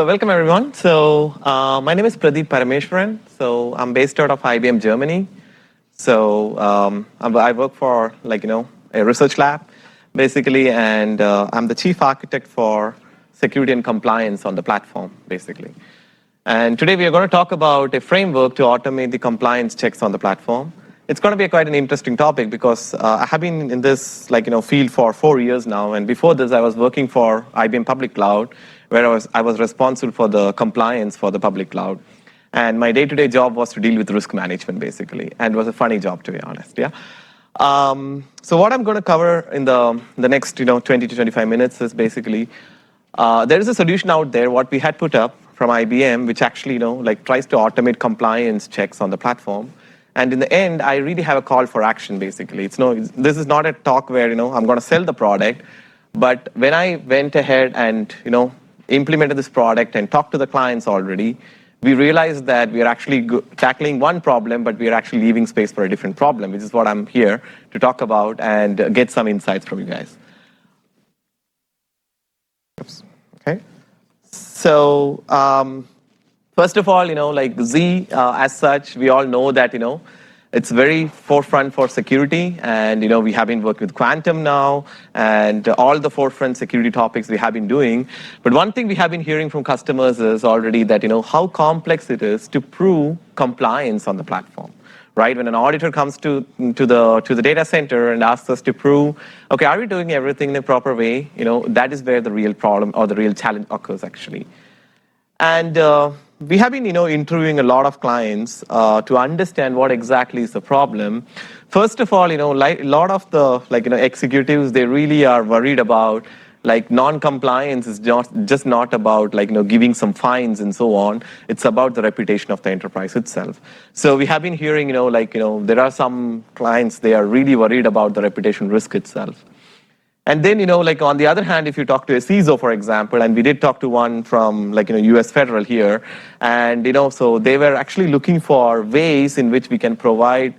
So welcome everyone. So my name is Pradeep Parameshwaran. So I'm based out of IBM Germany. So I work for a research lab basically, and I'm the chief architect for security and compliance on the platform basically. And today we are going to talk about a framework to automate the compliance checks on the platform. It's going to be quite an interesting topic because I have been in this field for 4 years now, and before this I was working for IBM Public Cloud, where I was responsible for the compliance for the public cloud. And my day-to-day job was to deal with risk management, basically. And it was a funny job, to be honest, yeah. So what I'm going to cover in the next 20 to 25 minutes is basically, there is a solution out there, what we had put up from IBM, which actually tries to automate compliance checks on the platform. And in the end, I really have a call for action, basically. This is not a talk where I'm going to sell the product. But when I went ahead and implemented this product and talked to the clients already, we realized that we are actually tackling one problem, but we are actually leaving space for a different problem, which is what I'm here to talk about and get some insights from you guys. Oops. Okay. So first of all, Z as such, we all know that it's very forefront for security, and we have been working with quantum now, and all the forefront security topics we have been doing. But one thing we have been hearing from customers is already that how complex it is to prove compliance on the platform. Right? When an auditor comes to the data center and asks us to prove, okay, are we doing everything in the proper way? That is where the real problem or the real challenge occurs actually. And we have been, interviewing a lot of clients to understand what exactly is the problem. First of all, a lot of the executives, they really are worried about non-compliance is just not about giving some fines and so on. It's about the reputation of the enterprise itself. So we have been hearing, there are some clients, they are really worried about the reputation risk itself. And then, on the other hand, if you talk to a CISO, for example, and we did talk to one from, US Federal here, and, so they were actually looking for ways in which we can provide,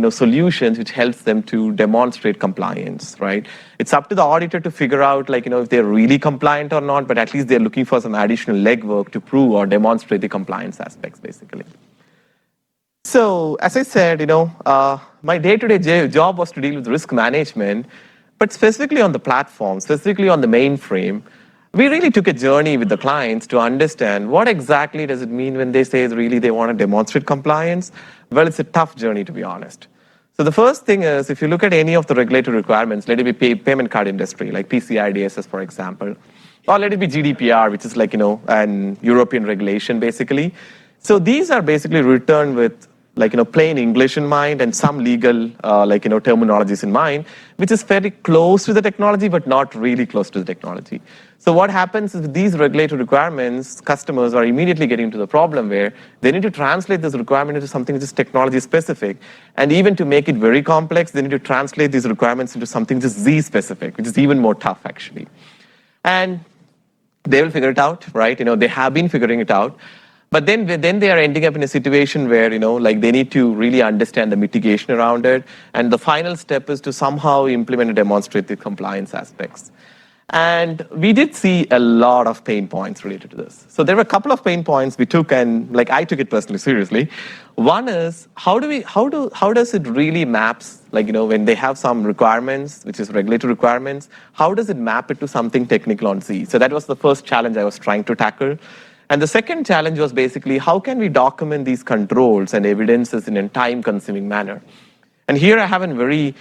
solutions which helps them to demonstrate compliance, right? It's up to the auditor to figure out, if they're really compliant or not, but at least they're looking for some additional legwork to prove or demonstrate the compliance aspects, basically. So, as I said, my day-to-day job was to deal with risk management. But specifically on the platform, specifically on the mainframe, we really took a journey with the clients to understand what exactly does it mean when they say really they want to demonstrate compliance. Well, it's a tough journey, to be honest. So the first thing is, if you look at any of the regulatory requirements, let it be payment card industry, like PCI DSS, for example, or let it be GDPR, which is an European regulation, basically. So these are basically written with plain English in mind and some legal, terminologies in mind, which is fairly close to the technology, but not really close to the technology. So what happens is with these regulatory requirements, customers are immediately getting into the problem where they need to translate this requirement into something which is technology specific. And even to make it very complex, they need to translate these requirements into something which is Z specific, which is even more tough, actually. And they will figure it out, right? They have been figuring it out. But then they are ending up in a situation where, they need to really understand the mitigation around it. And the final step is to somehow implement and demonstrate the compliance aspects. And we did see a lot of pain points related to this. So there were a couple of pain points we took, and I took it personally seriously. One is, how does it really maps, when they have some requirements, which is regulatory requirements, how does it map it to something technical on Z? So that was the first challenge I was trying to tackle. And the second challenge was basically, how can we document these controls and evidences in a time-consuming manner? And here I have a very,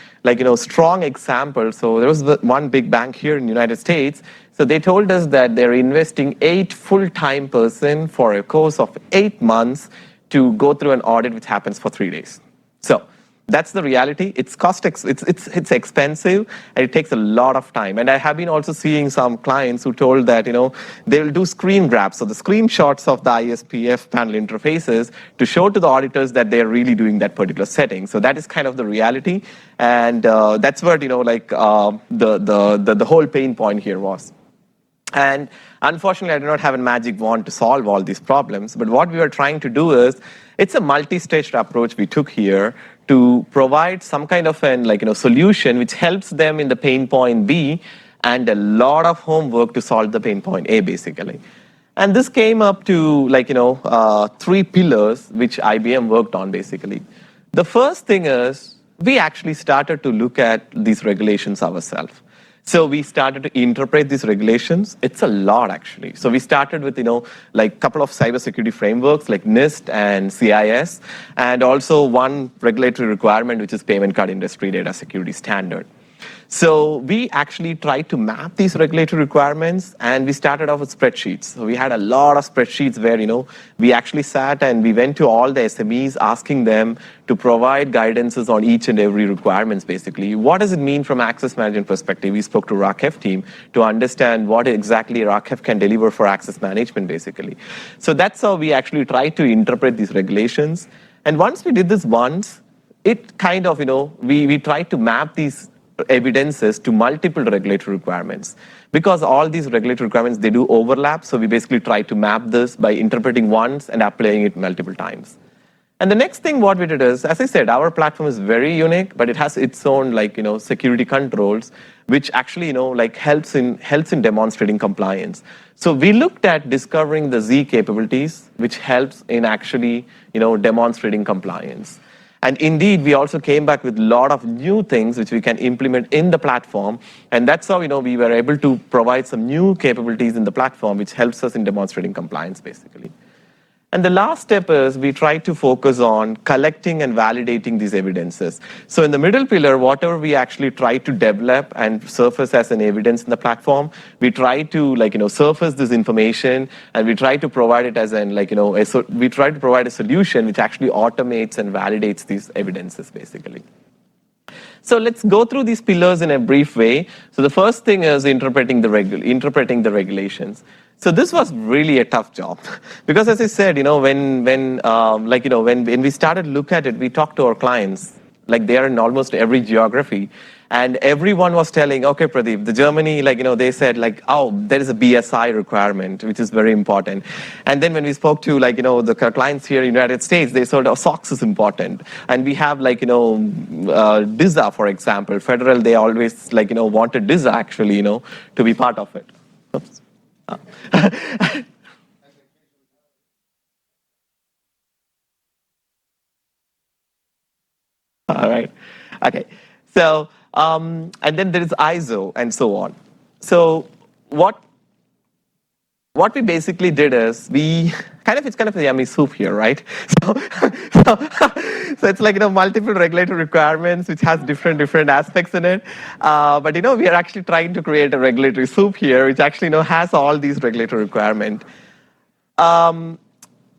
strong example. So there was one big bank here in the United States. So they told us that they're investing 8 full-time person for a course of 8 months to go through an audit which happens for 3 days. So that's the reality. It's it's expensive, and it takes a lot of time. And I have been also seeing some clients who told that they will do screen grabs, so the screenshots of the ISPF panel interfaces to show to the auditors that they are really doing that particular setting. So that is kind of the reality, and that's where the whole pain point here was. And unfortunately, I do not have a magic wand to solve all these problems. But what we were trying to do is, it's a multi-staged approach we took here to provide some kind of an solution which helps them in the pain point B, and a lot of homework to solve the pain point A, basically. And this came up to three pillars which IBM worked on basically. The first thing is we actually started to look at these regulations ourselves. So we started to interpret these regulations. It's a lot actually. So we started with couple of cybersecurity frameworks like NIST and CIS, and also one regulatory requirement which is payment card industry data security standard. So we actually tried to map these regulatory requirements, and we started off with spreadsheets. So we had a lot of spreadsheets where we actually sat and we went to all the SMEs asking them to provide guidances on each and every requirements basically. What does it mean from access management perspective? We spoke to RACF team to understand what exactly RACF can deliver for access management basically. So that's how we actually tried to interpret these regulations. And once we did this once, it kind of, we tried to map these evidences to multiple regulatory requirements. Because all these regulatory requirements, they do overlap, so we basically try to map this by interpreting once and applying it multiple times. And the next thing what we did is, as I said, our platform is very unique, but it has its own security controls, which actually helps in demonstrating compliance. So we looked at discovering the Z capabilities, which helps in actually demonstrating compliance. And indeed, we also came back with a lot of new things which we can implement in the platform. And that's how we were able to provide some new capabilities in the platform, which helps us in demonstrating compliance, basically. And the last step is we try to focus on collecting and validating these evidences. So in the middle pillar, whatever we actually try to develop and surface as an evidence in the platform, we try to surface this information, and we try to provide it as we try to provide a solution which actually automates and validates these evidences basically. So let's go through these pillars in a brief way. So the first thing is interpreting the regulations. So this was really a tough job because, as I said, when we started to look at it, we talked to our clients, like they are in almost every geography, and everyone was telling, okay, Pradeep, the Germany, they said, oh, there is a BSI requirement, which is very important. And then when we spoke to, the clients here in the United States, they said, oh, SOX is important. And we have, DISA, for example. Federal, they always, wanted DISA, actually, to be part of it. Oops. All right. Okay. So, and then there is ISO and so on. So what we basically did is it's kind of a yummy soup here, right? So it's multiple regulatory requirements which has different aspects in it. But we are actually trying to create a regulatory soup here which actually has all these regulatory requirements. But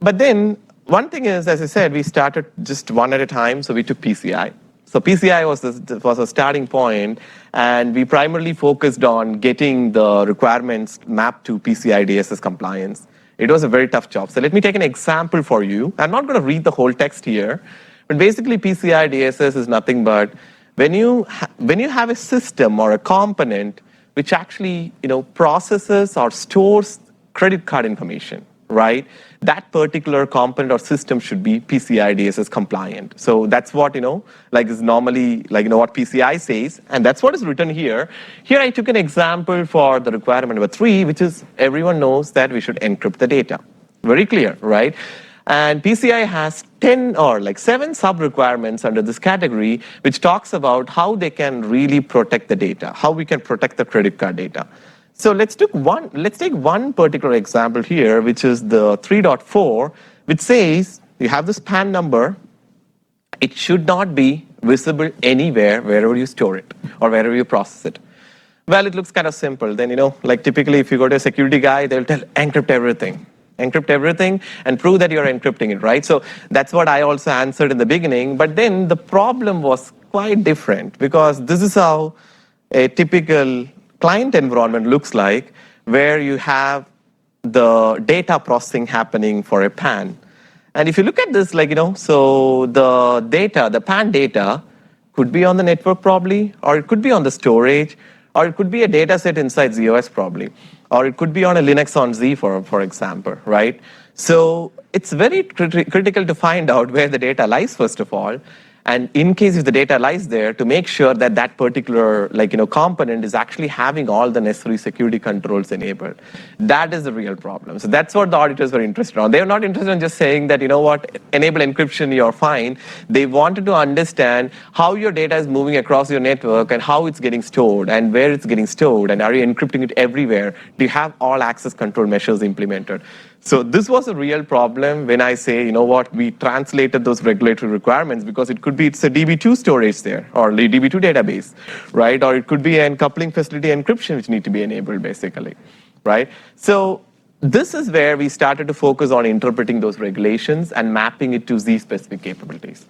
then one thing is, as I said, we started just one at a time. So we took PCI. So PCI was a starting point, and we primarily focused on getting the requirements mapped to PCI DSS compliance. It was a very tough job. So let me take an example for you. I'm not going to read the whole text here, but basically PCI DSS is nothing but when you have a system or a component which actually processes or stores credit card information, right? That particular component or system should be PCI DSS compliant. So that's what, is normally, what PCI says, and that's what is written here. Here I took an example for the requirement number 3, which is everyone knows that we should encrypt the data. Very clear, right? And PCI has 10 or 7 sub-requirements under this category, which talks about how they can really protect the data, how we can protect the credit card data. So let's take one particular example here, which is the 3.4, which says you have this PAN number. It should not be visible anywhere wherever you store it or wherever you process it. Well, it looks kind of simple. Then, typically if you go to a security guy, they'll tell encrypt everything. Encrypt everything and prove that you're encrypting it, right? So that's what I also answered in the beginning. But then the problem was quite different because this is how a typical client environment looks like, where you have the data processing happening for a PAN. And if you look at this, so the data, the PAN data could be on the network probably, or it could be on the storage, or it could be a data set inside ZOS probably, or it could be on a LinuxONE Z, for example, right? So it's very critical to find out where the data lies, first of all. And in case if the data lies there, to make sure that that particular component is actually having all the necessary security controls enabled. That is the real problem. So that's what the auditors were interested in. They were not interested in just saying that, enable encryption, you're fine. They wanted to understand how your data is moving across your network and how it's getting stored and where it's getting stored, and are you encrypting it everywhere? Do you have all access control measures implemented? So this was a real problem when I say, we translated those regulatory requirements, because it could be it's a DB2 storage there, or the DB2 database, right? Or it could be an coupling facility encryption which need to be enabled, basically, right? So this is where we started to focus on interpreting those regulations and mapping it to these specific capabilities.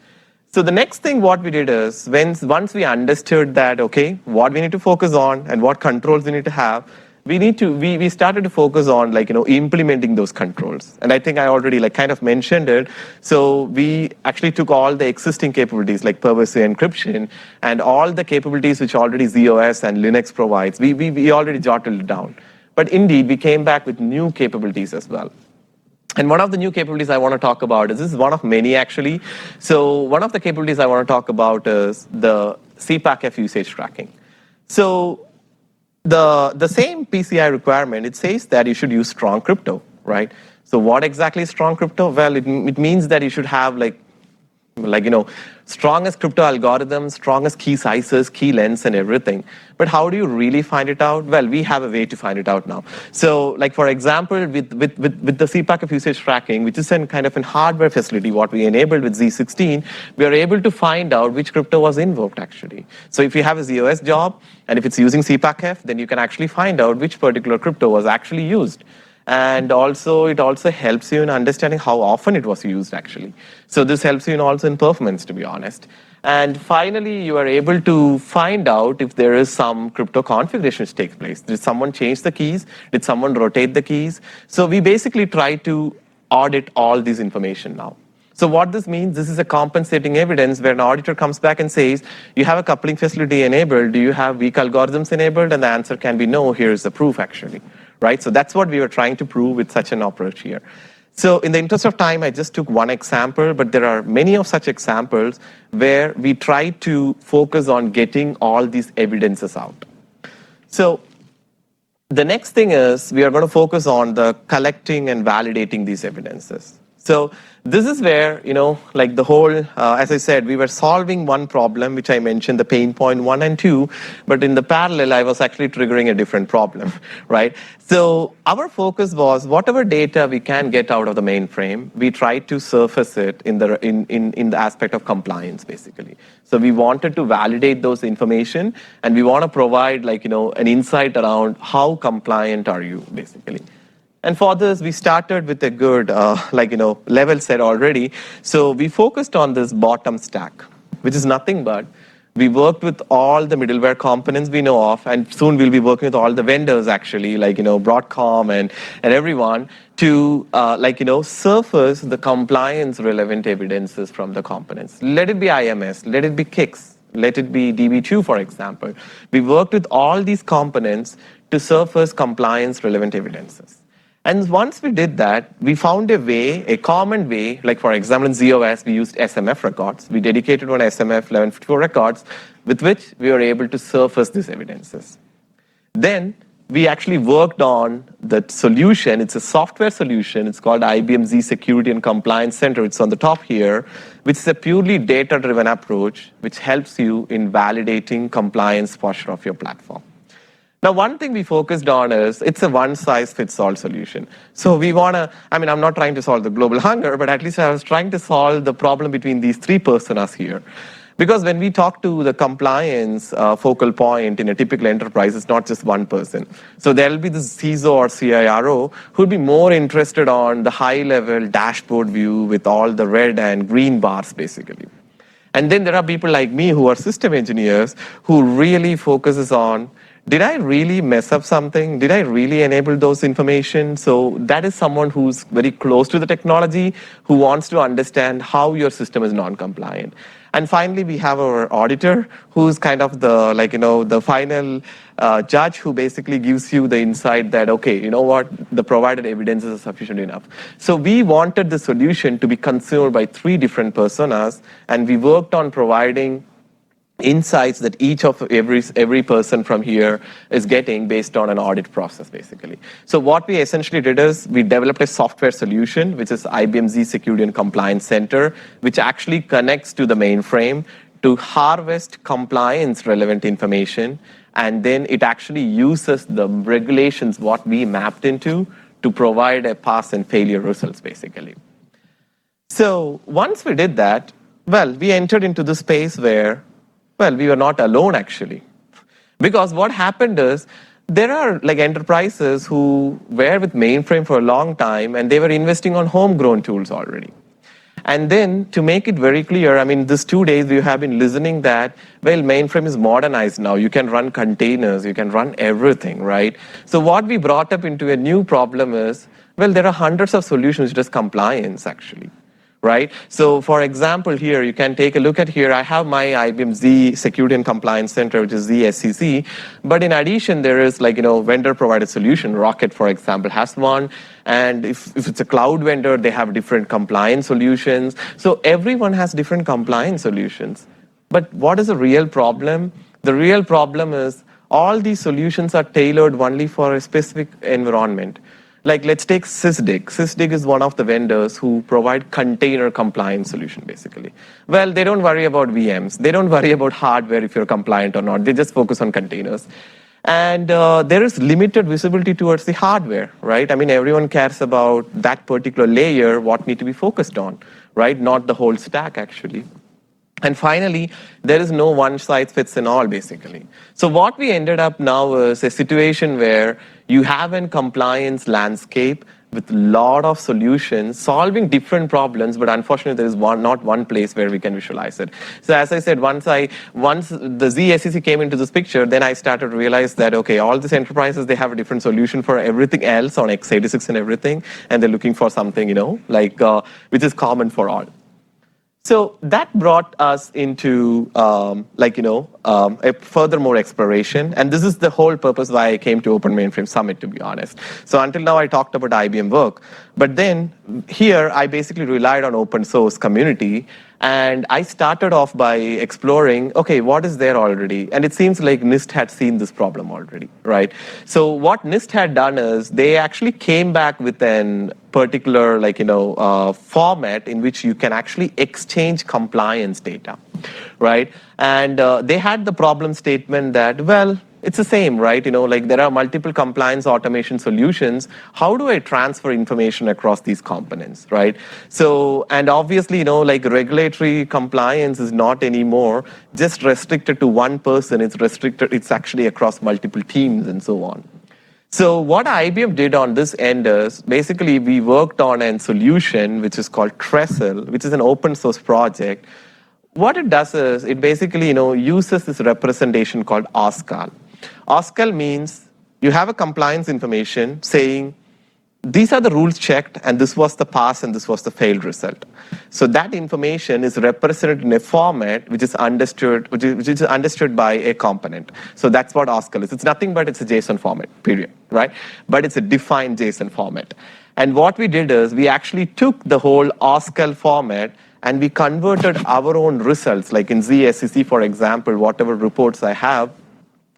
So the next thing what we did is, once we understood that, okay, what we need to focus on and what controls we need to have, we started to focus on implementing those controls. And I think I already kind of mentioned it. So we actually took all the existing capabilities like pervasive encryption and all the capabilities which already ZOS and Linux provides. We already jotted it down. But indeed, we came back with new capabilities as well. And one of the new capabilities I want to talk about this is one of many actually. So one of the capabilities I want to talk about is the CPACF usage tracking. So the same PCI requirement, it says that you should use strong crypto, right? So what exactly is strong crypto? Well, it means that you should have strongest crypto algorithms, strongest key sizes, key lengths, and everything. But how do you really find it out? Well, we have a way to find it out now. So, for example, with the CPACF usage tracking, which is a kind of a hardware facility, what we enabled with z16, we are able to find out which crypto was invoked actually. So if you have a ZOS job, and if it's using CPACF, then you can actually find out which particular crypto was actually used. And also, it also helps you in understanding how often it was used, actually. So this helps you also in performance, to be honest. And finally, you are able to find out if there is some crypto configuration which takes place. Did someone change the keys? Did someone rotate the keys? So we basically try to audit all this information now. So what this means, this is a compensating evidence where an auditor comes back and says, you have a coupling facility enabled, do you have weak algorithms enabled? And the answer can be no, here's the proof actually. Right? So that's what we were trying to prove with such an approach here. So in the interest of time, I just took one example, but there are many of such examples where we try to focus on getting all these evidences out. So the next thing is we are going to focus on the collecting and validating these evidences. So this is where, the whole, as I said, we were solving one problem, which I mentioned, the pain point 1 and 2, but in the parallel, I was actually triggering a different problem, right? So our focus was whatever data we can get out of the mainframe, we tried to surface it in the aspect of compliance, basically. So we wanted to validate those information, and we want to provide, an insight around how compliant are you, basically. And for this, we started with a good, level set already. So we focused on this bottom stack, which is nothing but we worked with all the middleware components we know of, and soon we'll be working with all the vendors actually, Broadcom and everyone to, surface the compliance relevant evidences from the components. Let it be IMS, let it be KICS, let it be DB2, for example. We worked with all these components to surface compliance relevant evidences. And once we did that, we found a way, a common way, for example, in ZOS, we used SMF records. We dedicated one SMF 1154 records with which we were able to surface these evidences. Then we actually worked on the solution. It's a software solution. It's called IBM zSecurity and Compliance Center. It's on the top here, which is a purely data-driven approach, which helps you in validating compliance posture of your platform. Now, one thing we focused on is it's a one-size-fits-all solution. So we want to, I'm not trying to solve the global hunger, but at least I was trying to solve the problem between these three personas here. Because when we talk to the compliance focal point in a typical enterprise, it's not just one person. So there'll be the CISO or CIRO who'd be more interested on the high-level dashboard view with all the red and green bars, basically. And then there are people like me who are system engineers who really focuses on, did I really mess up something? Did I really enable those information? So that is someone who's very close to the technology, who wants to understand how your system is non-compliant. And finally, we have our auditor, who's kind of the, the final judge who basically gives you the insight that, okay, you know what, the provided evidence is sufficient enough. So we wanted the solution to be consumed by 3 different personas, and we worked on providing insights that each of every person from here is getting based on an audit process, basically. So what we essentially did is we developed a software solution, which is IBM zSecurity and Compliance Center, which actually connects to the mainframe to harvest compliance relevant information, and then it actually uses the regulations what we mapped into to provide a pass and failure results, basically. So once we did that, well, we entered into the space where, well, we were not alone, actually. Because what happened is, there are enterprises who were with mainframe for a long time, and they were investing on homegrown tools already. And then, to make it very clear, I mean, these 2 days we have been listening that, well, mainframe is modernized now. You can run containers, you can run everything, right? So what we brought up into a new problem is, well, there are hundreds of solutions, just compliance, actually. Right? So for example, here, you can take a look at here, I have my IBM Z Security and Compliance Center, which is zSCC. But in addition, there is vendor provided solution. Rocket, for example, has one. And if it's a cloud vendor, they have different compliance solutions. So everyone has different compliance solutions. But what is the real problem? The real problem is all these solutions are tailored only for a specific environment. Let's take Sysdig. Sysdig is one of the vendors who provide container compliance solution, basically. Well, they don't worry about VMs. They don't worry about hardware if you're compliant or not. They just focus on containers. And there is limited visibility towards the hardware, right? I mean, everyone cares about that particular layer, what need to be focused on, right? Not the whole stack, actually. And finally, there is no one size fits in all, basically. So what we ended up now is a situation where you have a compliance landscape with a lot of solutions solving different problems, but unfortunately there is not one place where we can visualize it. So as I said, once the zSCC came into this picture, then I started to realize that, okay, all these enterprises, they have a different solution for everything else on x86 and everything, and they're looking for something, which is common for all. So that brought us into, a furthermore exploration. And this is the whole purpose why I came to Open Mainframe Summit, to be honest. So until now, I talked about IBM work. But then here, I basically relied on open source community. And I started off by exploring, okay, what is there already? And it seems like NIST had seen this problem already, right? So what NIST had done is they actually came back with an particular format in which you can actually exchange compliance data, right? And they had the problem statement that, well, it's the same, right? There are multiple compliance automation solutions. How do I transfer information across these components, right? So, and obviously, regulatory compliance is not anymore just restricted to one person. It's actually across multiple teams and so on. So what IBM did on this end is, basically, we worked on a solution which is called Trestle, which is an open source project. What it does is, it basically, uses this representation called OSCAL. OSCAL means you have a compliance information saying, these are the rules checked, and this was the pass, and this was the failed result. So that information is represented in a format which is understood, which is understood by a component. So that's what OSCAL is. It's nothing but it's a JSON format, period, right? But it's a defined JSON format. And what we did is we actually took the whole OSCAL format and we converted our own results, like in zSCC, for example, whatever reports I have,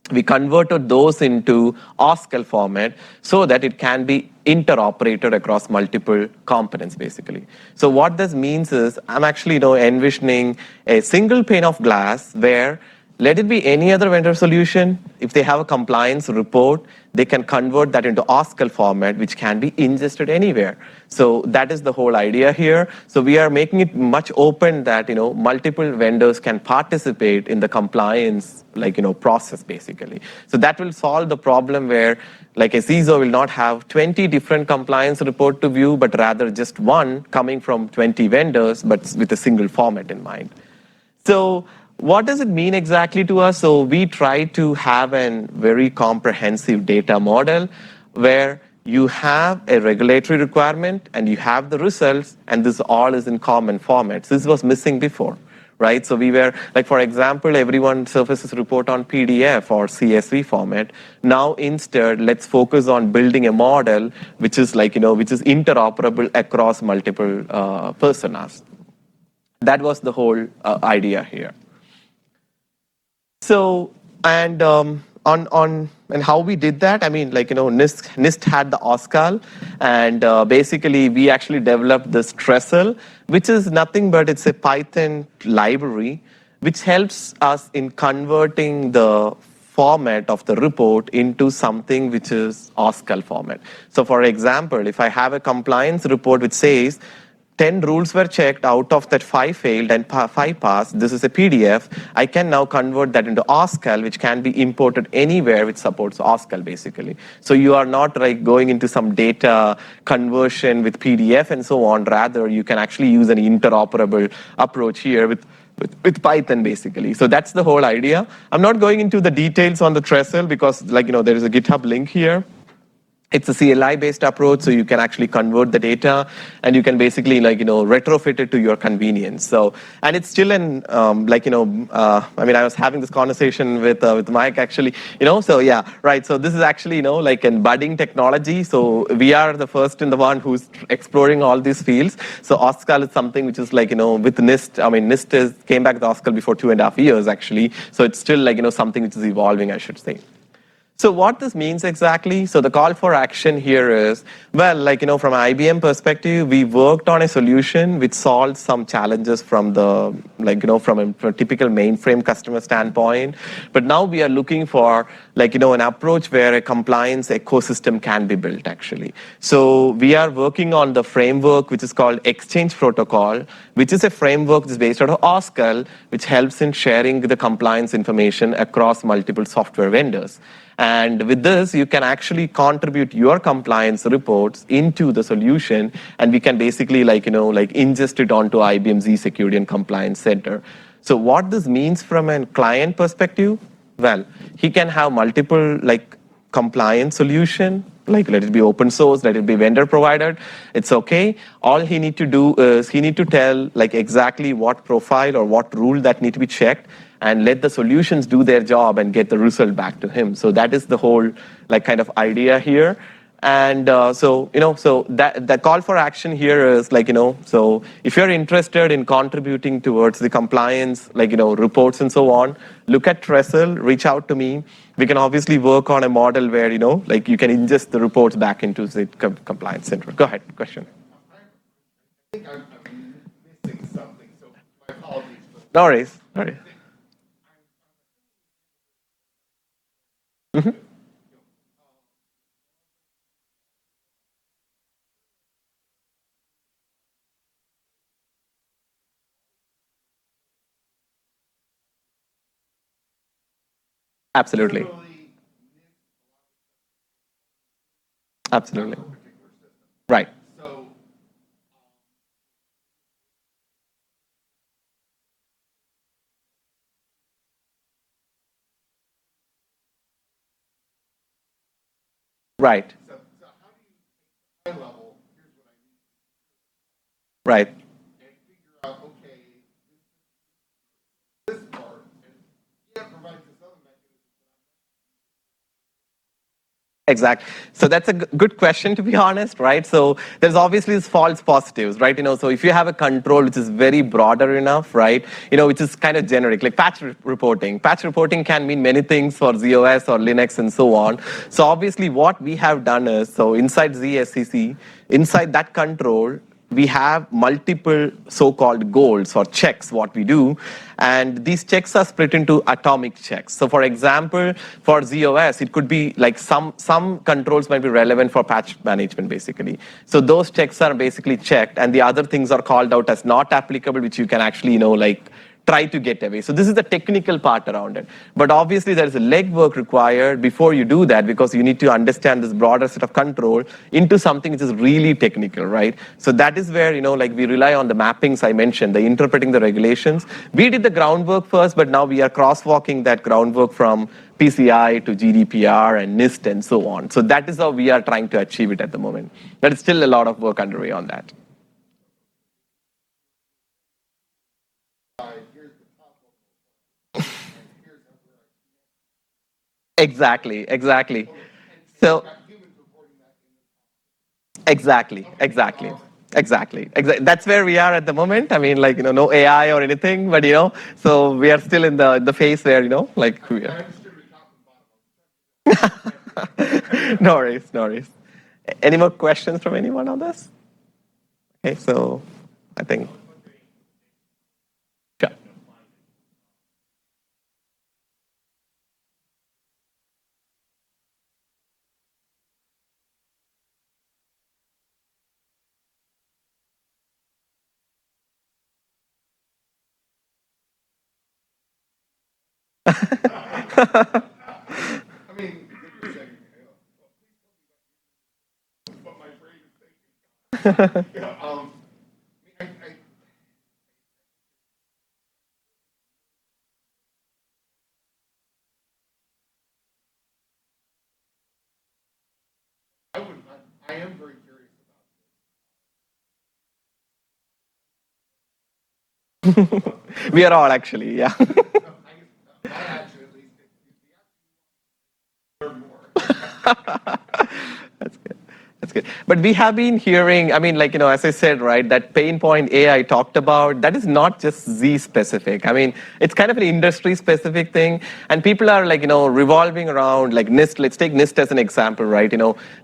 we converted those into OSCAL format so that it can be interoperated across multiple components, basically. So what this means is, I'm actually envisioning a single pane of glass where, let it be any other vendor solution, if they have a compliance report, they can convert that into OSCAL format, which can be ingested anywhere. So that is the whole idea here. So we are making it much open that multiple vendors can participate in the compliance process, basically. So that will solve the problem where, a CISO will not have 20 different compliance report to view, but rather just one coming from 20 vendors, but with a single format in mind. So what does it mean exactly to us? So we try to have a very comprehensive data model where you have a regulatory requirement and you have the results, and this all is in common formats. This was missing before, right? So we were, like, for example, everyone surfaces report on PDF or CSV format. Now, instead, let's focus on building a model which is which is interoperable across multiple personas. That was the whole idea here. So, and and how we did that, I mean, NIST had the OSCAL, and basically we actually developed this Trestle, which is nothing but it's a Python library which helps us in converting the format of the report into something which is OSCAL format. So for example, if I have a compliance report which says 10 rules were checked, out of that 5 failed and 5 passed, this is a PDF, I can now convert that into OSCAL, which can be imported anywhere which supports OSCAL, basically. So you are not like going into some data conversion with PDF and so on. Rather, you can actually use an interoperable approach here with Python, basically. So that's the whole idea. I'm not going into the details on the Trestle because there is a GitHub link here. It's a CLI-based approach, so you can actually convert the data, and you can basically retrofit it to your convenience. So, and it's still in I mean, I was having this conversation with Mike actually, So yeah, right. So this is actually like a budding technology. So we are the first in the one who's exploring all these fields. So OSCAL is something which is with NIST. I mean, NIST came back with OSCAL before 2.5 years actually. So it's still something which is evolving, I should say. So what this means exactly, so the call for action here is, well, from an IBM perspective, we worked on a solution which solved some challenges from the, from a typical mainframe customer standpoint. But now we are looking for, an approach where a compliance ecosystem can be built, actually. So we are working on the framework which is called Exchange Protocol, which is a framework that is based out of OSCAL, which helps in sharing the compliance information across multiple software vendors. And with this, you can actually contribute your compliance reports into the solution, and we can basically ingest it onto IBM zSecurity and Compliance Center. So what this means from a client perspective, well, he can have multiple compliance solution, let it be open source, let it be vendor provided, it's okay. All he need to do is he need to tell exactly what profile or what rule that need to be checked, and let the solutions do their job and get the result back to him. So that is the whole kind of idea here. And so that the call for action here is so if you're interested in contributing towards the compliance, reports and so on, look at Trestle, reach out to me. We can obviously work on a model where you can ingest the reports back into the compliance center. Go ahead, question. I think I'm missing something, so my apologies. No worries. No worries. Mm-hmm. Absolutely. Absolutely. Right. So Right. So how do you, high level, here's what I need, Right. and figure out, okay, this part, and yeah, it provides this other mechanism. Exactly. So that's a good question, to be honest, right? So there's obviously these false positives, right? So if you have a control which is very broader enough, right? Which is kind of generic, like patch reporting. Patch reporting can mean many things for ZOS or Linux and so on. So obviously what we have done is, so inside zSCC, inside that control, we have multiple so-called goals or checks, what we do, and these checks are split into atomic checks. So for example, for ZOS, it could be some controls might be relevant for patch management, basically. So those checks are basically checked, and the other things are called out as not applicable, which you can actually, try to get away. So this is the technical part around it. But obviously there is a legwork required before you do that, because you need to understand this broader set of control into something which is really technical, right? So that is where, we rely on the mappings I mentioned, the interpreting the regulations. We did the groundwork first, but now we are crosswalking that groundwork from PCI to GDPR and NIST and so on. So that is how we are trying to achieve it at the moment. But it's still a lot of work underway on that. Here's Exactly. So Got humans reporting that in the exactly. That's where we are at the moment. I mean, like, no AI or anything, but, so we are still in the phase where, like, we I are. understood the top and bottom. No worries. Any more questions from anyone on this? Okay, so I think. Sure. I mean, you're saying, well, please tell me what my brain is thinking. I would, I am very curious We are all actually, yeah. about this. My action, at least, the action, learn more. That's good. That's good. But we have been hearing, I mean, like, as I said, right, that pain point AI talked about, that is not just Z specific. I mean, it's kind of an industry specific thing. And people are like, revolving around like NIST. Let's take NIST as an example, right?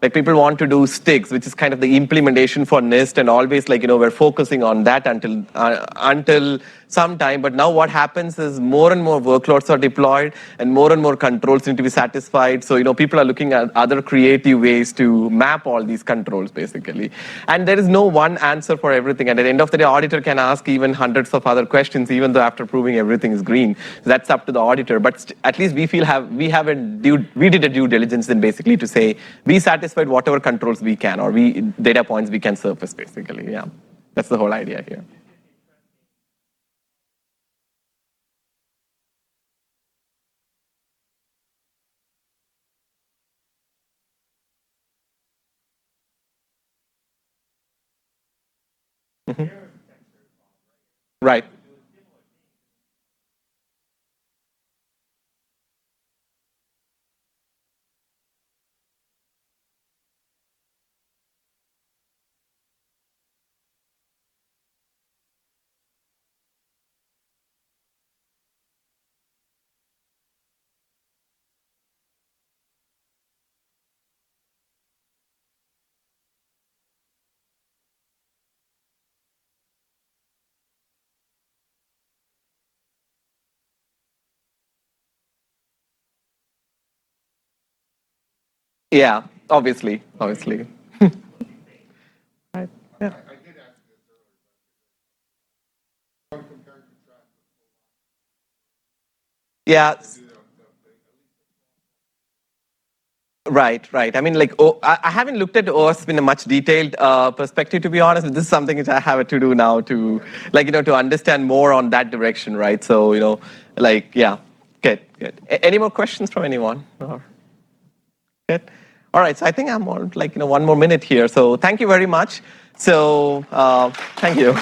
Like people want to do sticks, which is kind of the implementation for NIST. And always like, we're focusing on that until some time. But now what happens is more and more workloads are deployed and more controls need to be satisfied. So, people are looking at other creative ways to map all these controls basically. And there is no one answer for everything. And at the end of the day, auditor can ask even hundreds of other questions, even though after proving everything is green. So that's up to the auditor. But at least we feel we did a due diligence then basically to say we satisfied whatever controls we can or data points we can surface basically. Yeah. That's the whole idea here. Right. Yeah, obviously. Right. Yeah. I did ask this earlier, but I want to compare and contrast Yeah. to do Right. I mean, like, I haven't looked at OS in a much detailed perspective, to be honest. But this is something which I have to do now to, like, to understand more on that direction, right? So, like, yeah, good. Any more questions from anyone? Good. All right. So I think I'm on, like, one more minute here. So thank you very much. So, thank you.